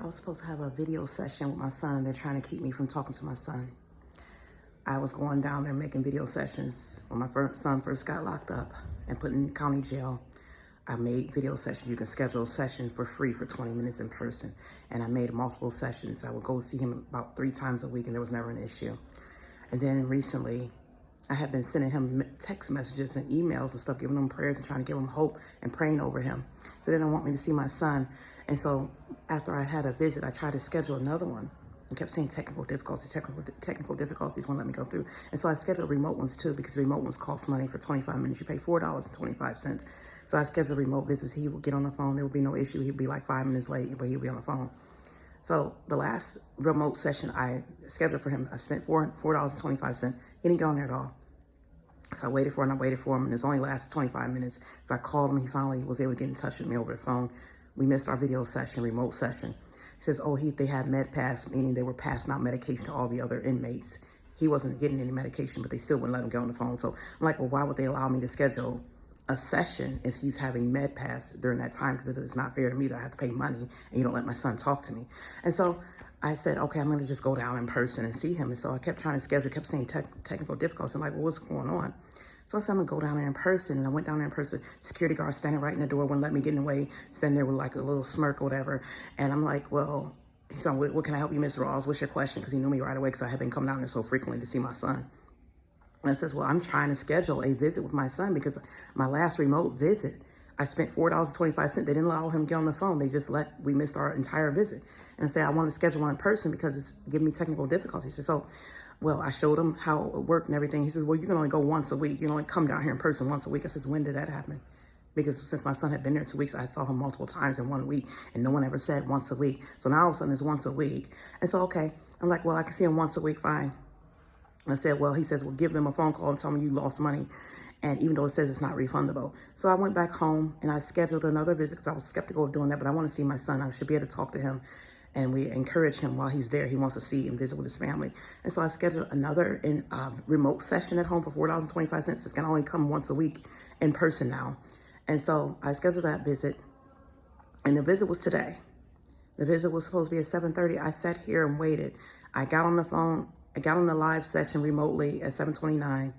was supposed to have a video session with my son. They're trying to keep me from talking to my son. I was going down there making video sessions when my son first got locked up and put in county jail. I made video sessions. You can schedule a session for free for 20 minutes in person. And I made multiple sessions. I would go see him about 3 times a week and there was never an issue. And then recently, I have been sending him text messages and emails and stuff, giving him prayers and trying to give him hope and praying over him. So they don't want me to see my son. And so after I had a visit, I tried to schedule another one and kept saying technical difficulties won't let me go through. And so I scheduled remote ones too, because remote ones cost money. For 25 minutes, you pay $4.25. So I scheduled remote visits. He would get on the phone. There would be no issue. He'd be like 5 minutes late, but he'd be on the phone. So the last remote session I scheduled for him, I spent $4.25. He didn't get on there at all. So I waited for him, and it's only lasted 25 minutes. So I called him, he finally was able to get in touch with me over the phone. We missed our video session, remote session. He says, oh, they had MedPass, meaning they were passing out medication to all the other inmates. He wasn't getting any medication, but they still wouldn't let him get on the phone. So I'm like, well, why would they allow me to schedule a session if he's having MedPass during that time? Because it's not fair to me that I have to pay money and you don't let my son talk to me. And so I said, okay, I'm going to just go down in person and see him. And so I kept trying to schedule, kept saying technical difficulties. I'm like, well, what's going on? So I said, I'm going to go down there in person. And I went down there in person. Security guard standing right in the door, wouldn't let me get in the way, standing there with like a little smirk or whatever. And I'm like, well, he's on, what can I help you, Ms. Rawls? What's your question? Because he knew me right away because I had been coming down there so frequently to see my son. And I says, well, I'm trying to schedule a visit with my son because my last remote visit, I spent $4.25. They didn't allow him to get on the phone. They just we missed our entire visit. And I said, I want to schedule one in person because it's giving me technical difficulties. He said, so, well, I showed him how it worked and everything. He says, well, you can only go once a week. You can only come down here in person once a week. I says, when did that happen? Because since my son had been there 2 weeks, I saw him multiple times in 1 week and no one ever said once a week. So now all of a sudden it's once a week. And so, okay, I'm like, well, I can see him once a week, fine. And I said, well, he says, well, give them a phone call and tell them you lost money. And even though it says it's not refundable. So I went back home and I scheduled another visit because I was skeptical of doing that, but I want to see my son. I should be able to talk to him. And we encourage him while he's there. He wants to see and visit with his family. And so I scheduled another remote session at home for $4.25. It's going to only come once a week in person now. And so I scheduled that visit. And the visit was today. The visit was supposed to be at 7:30. I sat here and waited. I got on the phone. I got on the live session remotely at 7:29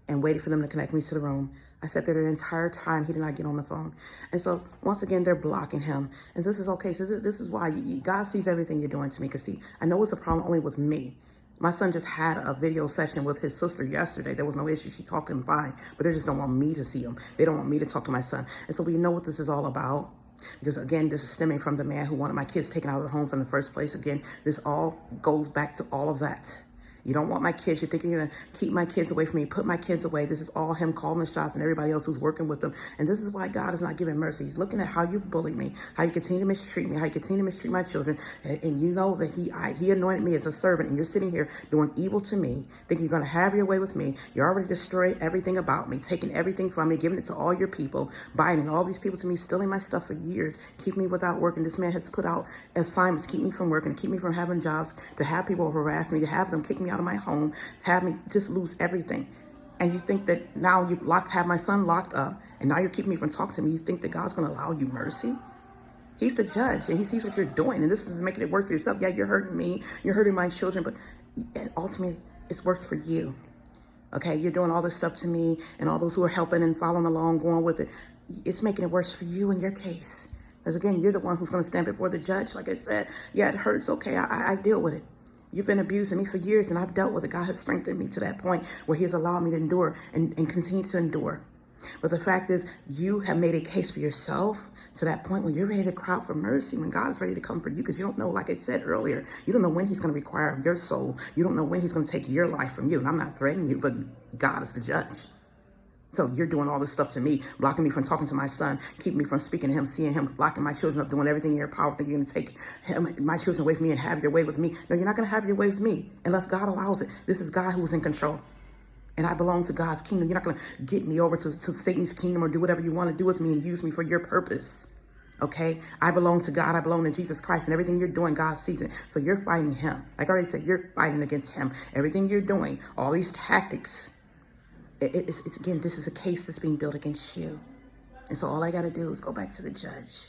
and waited for them to connect me to the room. I sat there the entire time. He did not get on the phone. And so once again, they're blocking him. And this is okay. So this is why God sees everything you're doing to me. Because see, I know it's a problem only with me. My son just had a video session with his sister yesterday. There was no issue. She talked to him fine, but they just don't want me to see him. They don't want me to talk to my son. And so we know what this is all about. Because again, this is stemming from the man who wanted my kids taken out of the home from the first place. Again, this all goes back to all of that. You don't want my kids. You're thinking you're going to keep my kids away from me, put my kids away. This is all him calling the shots and everybody else who's working with them. And this is why God is not giving mercy. He's looking at how you bullied me, how you continue to mistreat me, how you continue to mistreat my children. And you know that he anointed me as a servant. And you're sitting here doing evil to me, thinking you're going to have your way with me. You already destroyed everything about me, taking everything from me, giving it to all your people, binding all these people to me, stealing my stuff for years, keeping me without work. And this man has put out assignments to keep me from working, to keep me from having jobs, to have people harass me, to have them kick me out of my home, have me just lose everything. And you think that now you have my son locked up and now you're keeping me from talking to me. You think that God's going to allow you mercy? He's the judge and he sees what you're doing. And this is making it worse for yourself. Yeah, you're hurting me. You're hurting my children. But ultimately, it's worse for you. Okay, you're doing all this stuff to me and all those who are helping and following along, going with it. It's making it worse for you in your case. Because again, you're the one who's going to stand before the judge. Like I said, yeah, it hurts. Okay, I deal with it. You've been abusing me for years and I've dealt with it. God has strengthened me to that point where he has allowed me to endure and continue to endure. But the fact is, you have made a case for yourself to that point where you're ready to cry out for mercy, when God is ready to come for you, because you don't know, like I said earlier, you don't know when he's going to require your soul. You don't know when he's going to take your life from you. And I'm not threatening you, but God is the judge. So you're doing all this stuff to me, blocking me from talking to my son, keeping me from speaking to him, seeing him, locking my children up, doing everything in your power, thinking you're going to take my children away from me and have your way with me. No, you're not going to have your way with me unless God allows it. This is God who's in control. And I belong to God's kingdom. You're not going to get me over to Satan's kingdom or do whatever you want to do with me and use me for your purpose. Okay? I belong to God. I belong to Jesus Christ. And everything you're doing, God sees it. So you're fighting him. Like I already said, you're fighting against him. Everything you're doing, all these tactics, it's again, this is a case that's being built against you. And so all I got to do is go back to the judge.